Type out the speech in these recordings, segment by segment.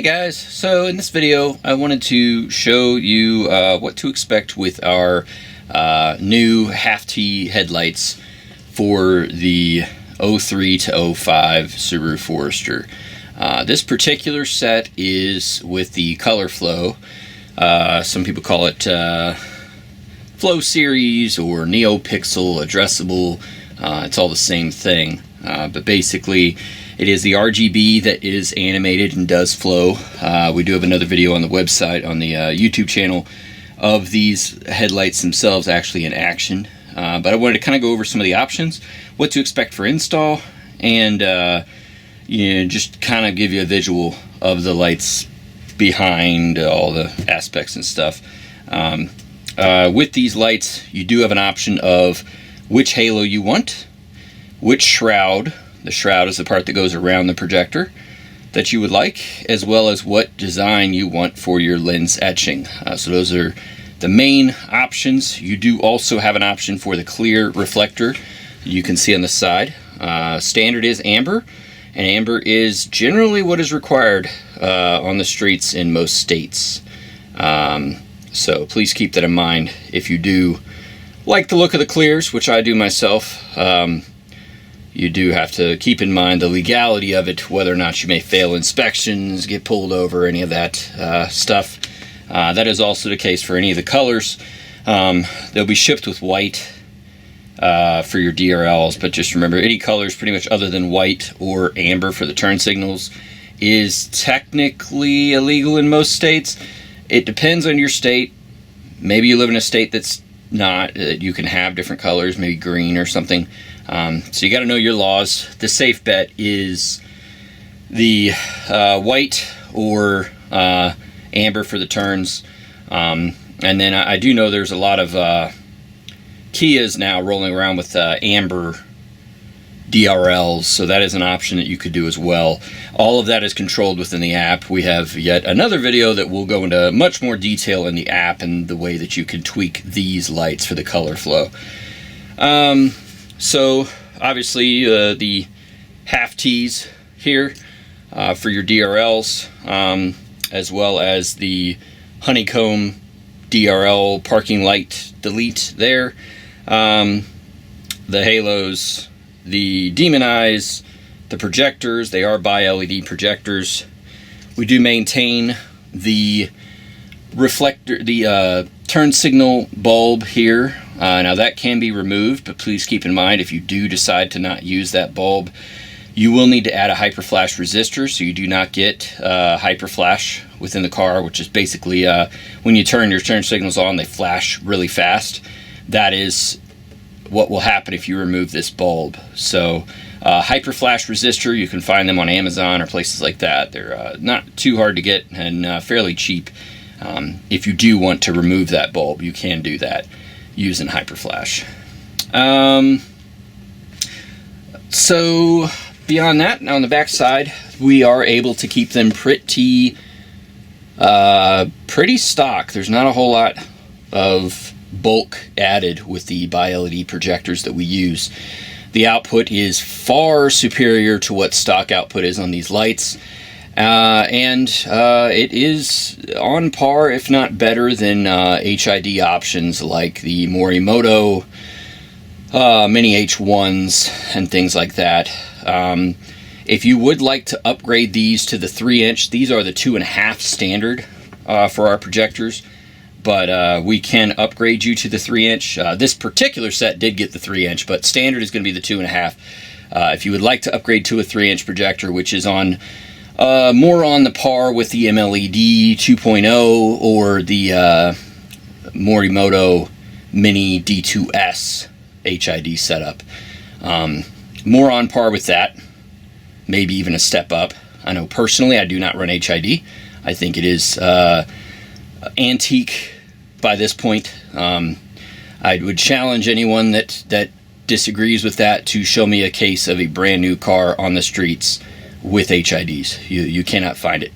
Hey guys, so in this video I wanted to show you what to expect with our new half-T headlights for the 03 to 05 Subaru Forester. This particular set is with the Color Flow. Some people call it Flow Series or NeoPixel addressable. It's all the same thing, but basically it is the RGB that is animated and does flow. We do have another video on the website, on the YouTube channel, of these headlights themselves actually in action. But I wanted to kind of go over some of the options, what to expect for install, and just kind of give you a visual of the lights behind all the aspects and stuff. With these lights, you do have an option of which halo you want, which shroud. The shroud is the part that goes around the projector that you would like, as well as what design you want for your lens etching. So those are the main options. You do also have an option for the clear reflector you can see on the side. Standard is amber, and amber is generally what is required on the streets in most states. So please keep that in mind if you do like the look of the clears, which I do myself. You do have to keep in mind the legality of it, whether or not you may fail inspections, get pulled over, any of that stuff. That is also the case for any of the colors. They'll be shipped with white for your DRLs, but just remember, any colors pretty much other than white or amber for the turn signals is technically illegal in most states. It depends on your state. Maybe you live in a state that's not, you can have different colors, maybe green or something. So you got to know your laws. The safe bet is the white or amber for the turns. And then I do know there's a lot of Kias now rolling around with amber DRLs, so that is an option that you could do as well. All of that is controlled within the app. We have yet another video that will go into much more detail in the app and the way that you can tweak these lights for the color flow. So obviously the half-Ts here for your DRLs, as well as the honeycomb DRL parking light delete there. The halos, the demon eyes, the projectors, they are bi-LED projectors. We do maintain the reflector, the turn signal bulb here. Now that can be removed, but please keep in mind, if you do decide to not use that bulb, you will need to add a hyper flash resistor, so you do not get hyper flash within the car, which is basically when you turn your turn signals on, they flash really fast. That is what will happen if you remove this bulb. So hyper flash resistor, you can find them on Amazon or places like that. They're not too hard to get and fairly cheap. If you do want to remove that bulb, you can do that using hyper flash. So beyond that, now on the back side, we are able to keep them pretty stock. There's not a whole lot of bulk added with the bi-LED projectors that we use. The output is far superior to what stock output is on these lights, and it is on par, if not better, than HID options like the Morimoto Mini H1s and things like that. If you would like to upgrade these to the 3-inch, these are the 2.5 standard for our projectors, but we can upgrade you to the 3-inch. This particular set did get the 3-inch, but standard is going to be the 2.5. If you would like to upgrade to a 3-inch projector, which is on more on the par with the MLED 2.0 or the Morimoto Mini D2S HID setup, more on par with that, maybe even a step up. I know personally I do not run HID. I think it is antique by this point. I would challenge anyone that disagrees with that to show me a case of a brand new car on the streets with HIDs. You cannot find it.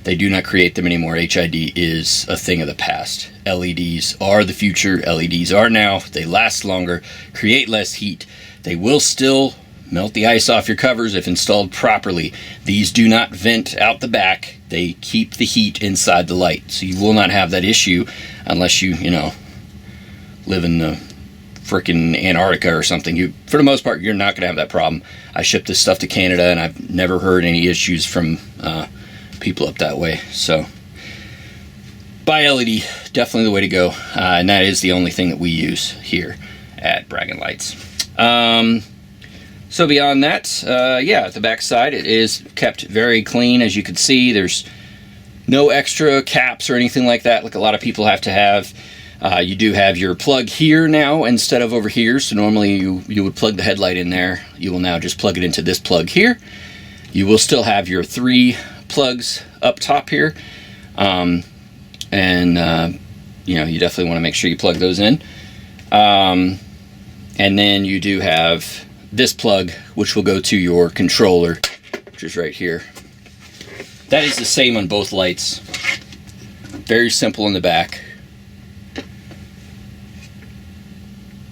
They do not create them anymore. HID is a thing of the past. LEDs are the future. LEDs are now. They last longer, create less heat. They will still melt the ice off your covers if installed properly. These do not vent out the back. They keep the heat inside the light. So you will not have that issue unless you know, live in the frickin' Antarctica or something. For the most part, you're not going to have that problem. I shipped this stuff to Canada, and I've never heard any issues from people up that way. So, buy LED, definitely the way to go. And that is the only thing that we use here at Braggin' Lights. So beyond that, yeah, the back side, it is kept very clean. As you can see, there's no extra caps or anything like that like a lot of people have to have. You do have your plug here now instead of over here. So normally you would plug the headlight in there. You will now just plug it into this plug here. You will still have your 3 plugs up top here. You know, you definitely want to make sure you plug those in. And then you do have this plug, which will go to your controller, which is right here. That is the same on both lights. Very simple in the back.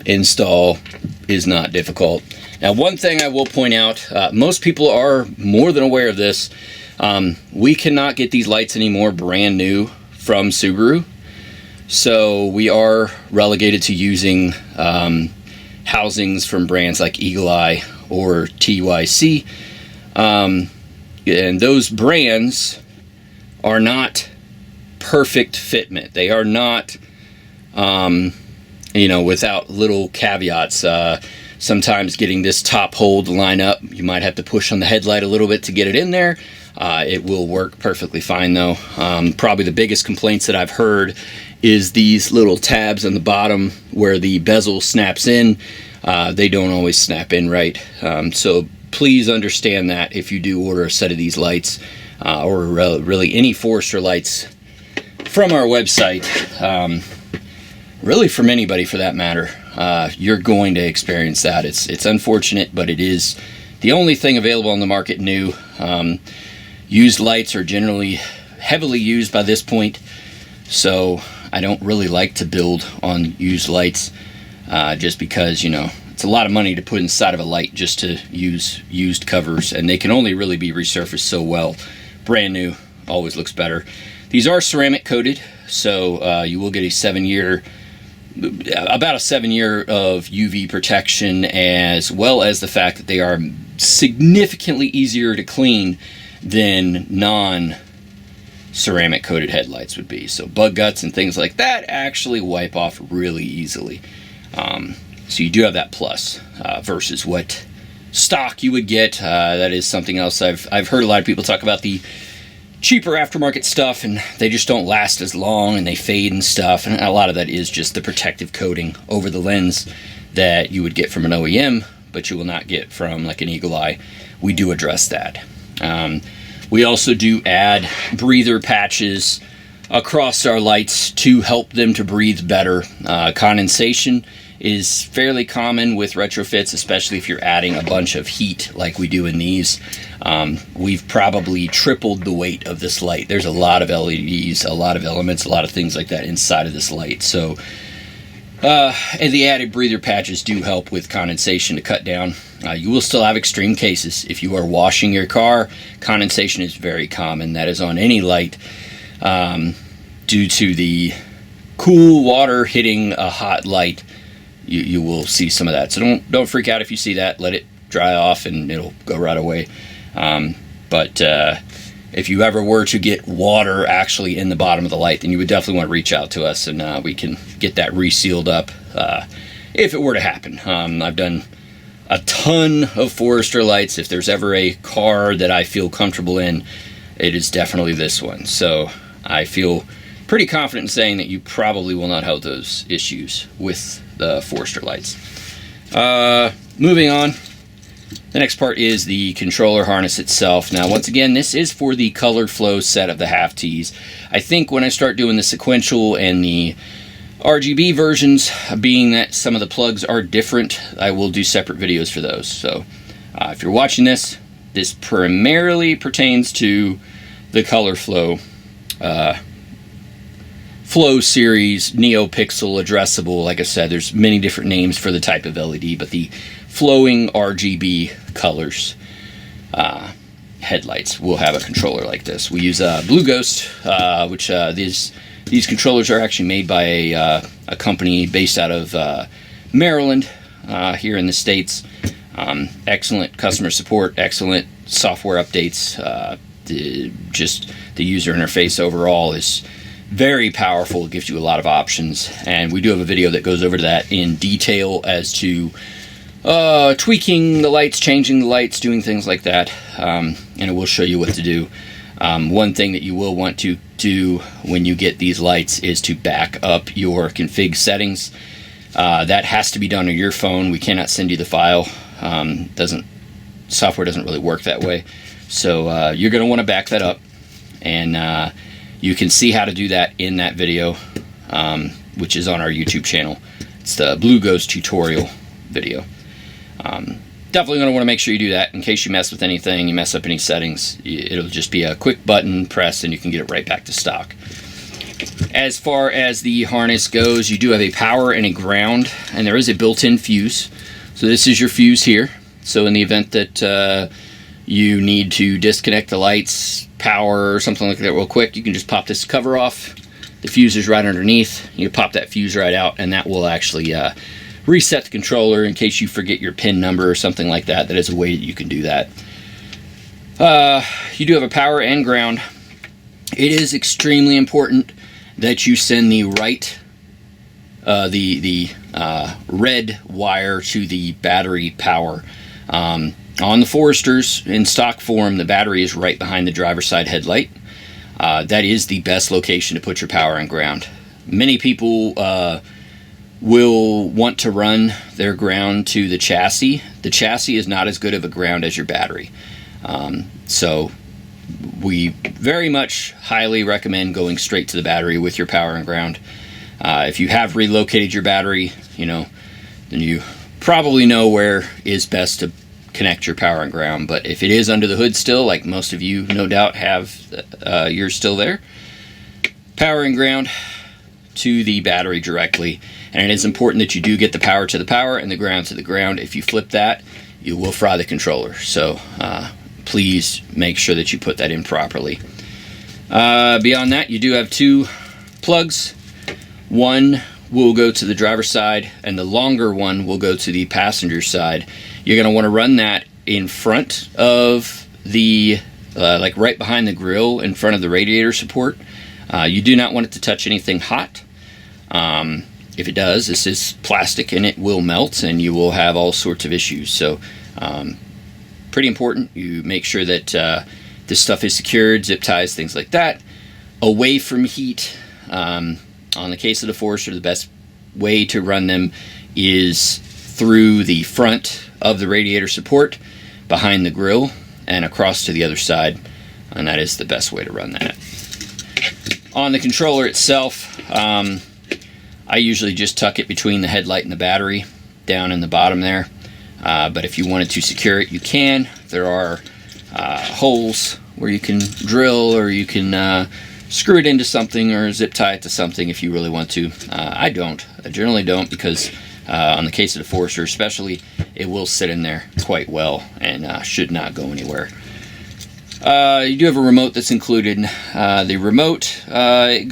Install is not difficult. Now, one thing I will point out, most people are more than aware of this. We cannot get these lights anymore brand new from Subaru. So we are relegated to using housings from brands like Eagle Eye or TYC. And those brands are not perfect fitment. They are not, you know, without little caveats. Sometimes getting this top hole to line up, you might have to push on the headlight a little bit to get it in there. It will work perfectly fine though. Probably the biggest complaints that I've heard is these little tabs on the bottom where the bezel snaps in. They don't always snap in right. So please understand that if you do order a set of these lights, or really any Forester lights from our website, really from anybody for that matter, you're going to experience that. It's unfortunate, but it is the only thing available on the market new. Used lights are generally heavily used by this point, so I don't really like to build on used lights, just because, you know, it's a lot of money to put inside of a light just to use used covers, and they can only really be resurfaced so well. Brand new always looks better. These are ceramic coated, so you will get about a 7-year of UV protection, as well as the fact that they are significantly easier to clean than non-ceramic coated headlights would be. So bug guts and things like that actually wipe off really easily. So you do have that plus versus what stock you would get. That is something else I've heard a lot of people talk about, the cheaper aftermarket stuff, and they just don't last as long and they fade and stuff, and a lot of that is just the protective coating over the lens that you would get from an OEM, but you will not get from like an Eagle Eye. We do address that. We also do add breather patches across our lights to help them to breathe better. Condensation is fairly common with retrofits, especially if you're adding a bunch of heat like we do in these. We've probably tripled the weight of this light. There's a lot of LEDs, a lot of elements, a lot of things like that inside of this light. So and the added breather patches do help with condensation to cut down. You will still have extreme cases. If you are washing your car, condensation is very common. That is on any light, due to the cool water hitting a hot light. You will see some of that. So don't freak out if you see that. Let it dry off and it'll go right away. But if you ever were to get water actually in the bottom of the light, then you would definitely want to reach out to us, and we can get that resealed up if it were to happen. I've done a ton of Forester lights. If there's ever a car that I feel comfortable in, it is definitely this one. So I feel pretty confident in saying that you probably will not have those issues with the Forester lights. Moving on, the next part is the controller harness itself. Now, once again, this is for the colored flow set of the half T's. I think when I start doing the sequential and the RGB versions, being that some of the plugs are different, I will do separate videos for those. So if you're watching this, this primarily pertains to the color flow Flow series, NeoPixel, addressable. Like I said, there's many different names for the type of LED, but the flowing RGB colors headlights will have a controller like this. We use Blue Ghost, which these controllers are actually made by a company based out of Maryland, here in the States. Excellent customer support, excellent software updates. Just the user interface overall is very powerful. It gives you a lot of options, and we do have a video that goes over that in detail as to tweaking the lights, changing the lights, doing things like that, and it will show you what to do. One thing that you will want to do when you get these lights is to back up your config settings. That has to be done on your phone. We cannot send you the file. Software doesn't really work that way. So you're going to want to back that up, and you can see how to do that in that video, which is on our YouTube channel. It's the Blue Ghost tutorial video. Definitely going to want to make sure you do that in case you mess with anything, you mess up any settings. It'll just be a quick button press and you can get it right back to stock. As far as the harness goes, you do have a power and a ground, and there is a built-in fuse. So this is your fuse here. So in the event that you need to disconnect the lights, power, or something like that real quick, you can just pop this cover off. The fuse is right underneath. You pop that fuse right out, and that will actually reset the controller in case you forget your pin number or something like that. That is a way that you can do that. You do have a power and ground. It is extremely important that you send the right, the red wire to the battery power. On the Foresters, in stock form, the battery is right behind the driver's side headlight. That is the best location to put your power and ground. Many people will want to run their ground to the chassis. The chassis is not as good of a ground as your battery. So we very much highly recommend going straight to the battery with your power and ground. If you have relocated your battery, then you probably know where is best to connect your power and ground. But if it is under the hood still, like most of you no doubt have, yours still there, power and ground to the battery directly. And it is important that you do get the power to the power and the ground to the ground. If you flip that, you will fry the controller. So please make sure that you put that in properly. Beyond that, you do have two plugs. One will go to the driver's side, and the longer one will go to the passenger side. You're going to want to run that in front of the, like right behind the grill, in front of the radiator support. You do not want it to touch anything hot. If it does, this is plastic and it will melt and you will have all sorts of issues. So pretty important. You make sure that this stuff is secured, zip ties, things like that, away from heat. On the case of the Forester, the best way to run them is through the front of the radiator support, behind the grill, and across to the other side. And that is the best way to run that. On the controller itself, I usually just tuck it between the headlight and the battery, down in the bottom there. But if you wanted to secure it, you can. There are holes where you can drill, or you can screw it into something or zip tie it to something if you really want to. I don't. I generally don't, because on the case of the Forester especially, it will sit in there quite well and should not go anywhere. You do have a remote that's included. The remote, it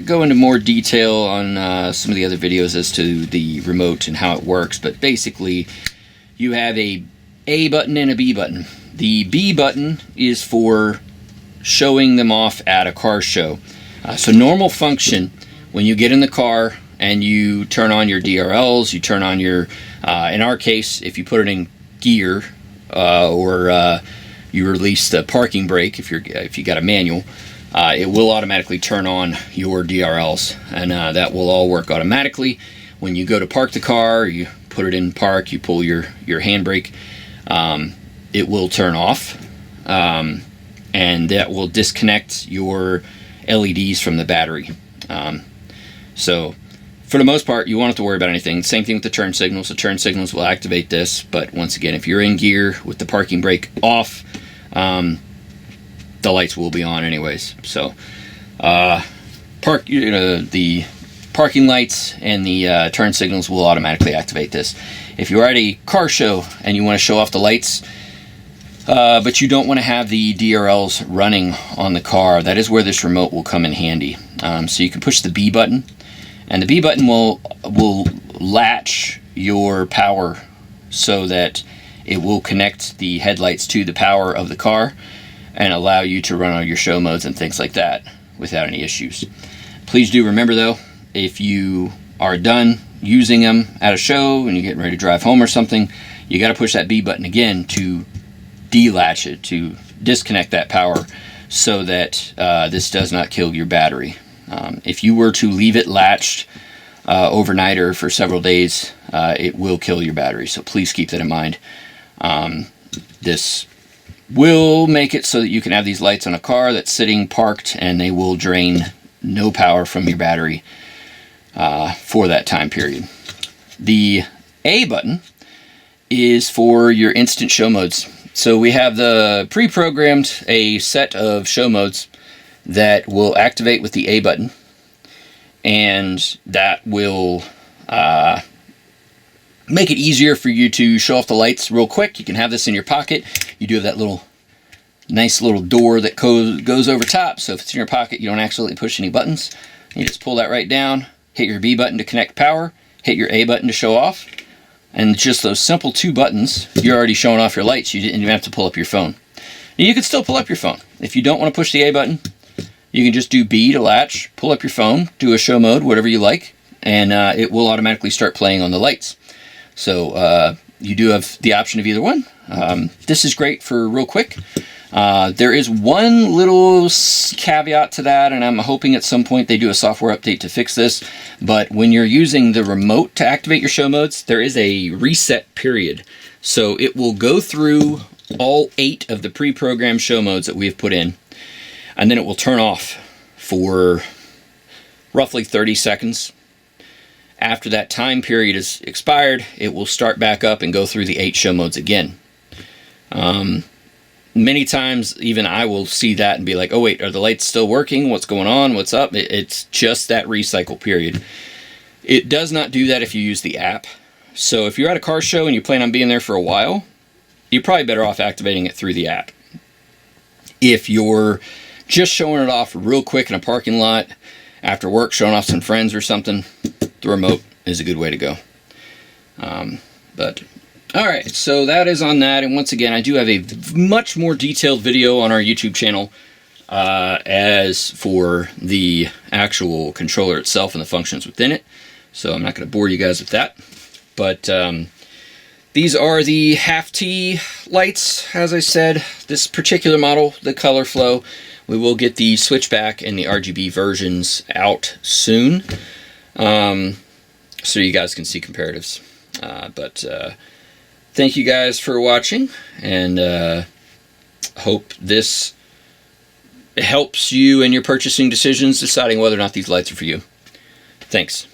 go into more detail on some of the other videos as to the remote and how it works, but basically you have a A button and a B button. The B button is for showing them off at a car show. So normal function, when you get in the car and you turn on your DRLs, you turn on your, in our case, if you put it in gear, or you release the parking brake, if you got a manual, it will automatically turn on your DRLs, and that will all work automatically. When you go to park the car, you put it in park, you pull your handbrake, it will turn off, and that will disconnect your LEDs from the battery. So for the most part, you won't have to worry about anything. Same thing with the turn signals. The turn signals will activate this, but once again, if you're in gear with the parking brake off, the lights will be on anyways. So the parking lights and the turn signals will automatically activate this. If you're at a car show and you want to show off the lights, but you don't want to have the DRLs running on the car, that is where this remote will come in handy. So you can push the B button, and the B button will latch your power so that it will connect the headlights to the power of the car and allow you to run all your show modes and things like that without any issues. Please do remember though, if you are done using them at a show and you're getting ready to drive home or something, you got to push that B button again to delatch it, to disconnect that power so that this does not kill your battery. If you were to leave it latched overnight or for several days, it will kill your battery, so please keep that in mind. This will make it so that you can have these lights on a car that's sitting parked and they will drain no power from your battery for that time period. The A button is for your instant show modes. So we have the pre-programmed a set of show modes that will activate with the A button, and that will make it easier for you to show off the lights real quick. You can have this in your pocket. You do have that nice little door that goes over top, so if it's in your pocket you don't accidentally push any buttons. You just pull that right down, hit your B button to connect power, hit your A button to show off, and just those simple 2 buttons, you're already showing off your lights. You didn't even have to pull up your phone. Now, you can still pull up your phone. If you don't want to push the A button, you can just do B to latch, pull up your phone, do a show mode, whatever you like, and it will automatically start playing on the lights. So you do have the option of either one. This is great for real quick. There is one little caveat to that, and I'm hoping at some point they do a software update to fix this, but when you're using the remote to activate your show modes, there is a reset period. So it will go through all 8 of the pre-programmed show modes that we have put in, and then it will turn off for roughly 30 seconds. After that time period is expired, it will start back up and go through the 8 show modes again. Many times, even I will see that and be like, oh wait, are the lights still working? What's going on? What's up? It's just that recycle period. It does not do that if you use the app. So if you're at a car show and you plan on being there for a while, you're probably better off activating it through the app. If you're just showing it off real quick in a parking lot, after work, showing off some friends or something, the remote is a good way to go. Alright, so that is on that, and once again, I do have a much more detailed video on our YouTube channel as for the actual controller itself and the functions within it, so I'm not going to bore you guys with that. But these are the half-T lights, as I said. This particular model, the color flow, we will get the switchback and the RGB versions out soon, so you guys can see comparatives. Thank you guys for watching, and hope this helps you in your purchasing decisions, deciding whether or not these lights are for you. Thanks.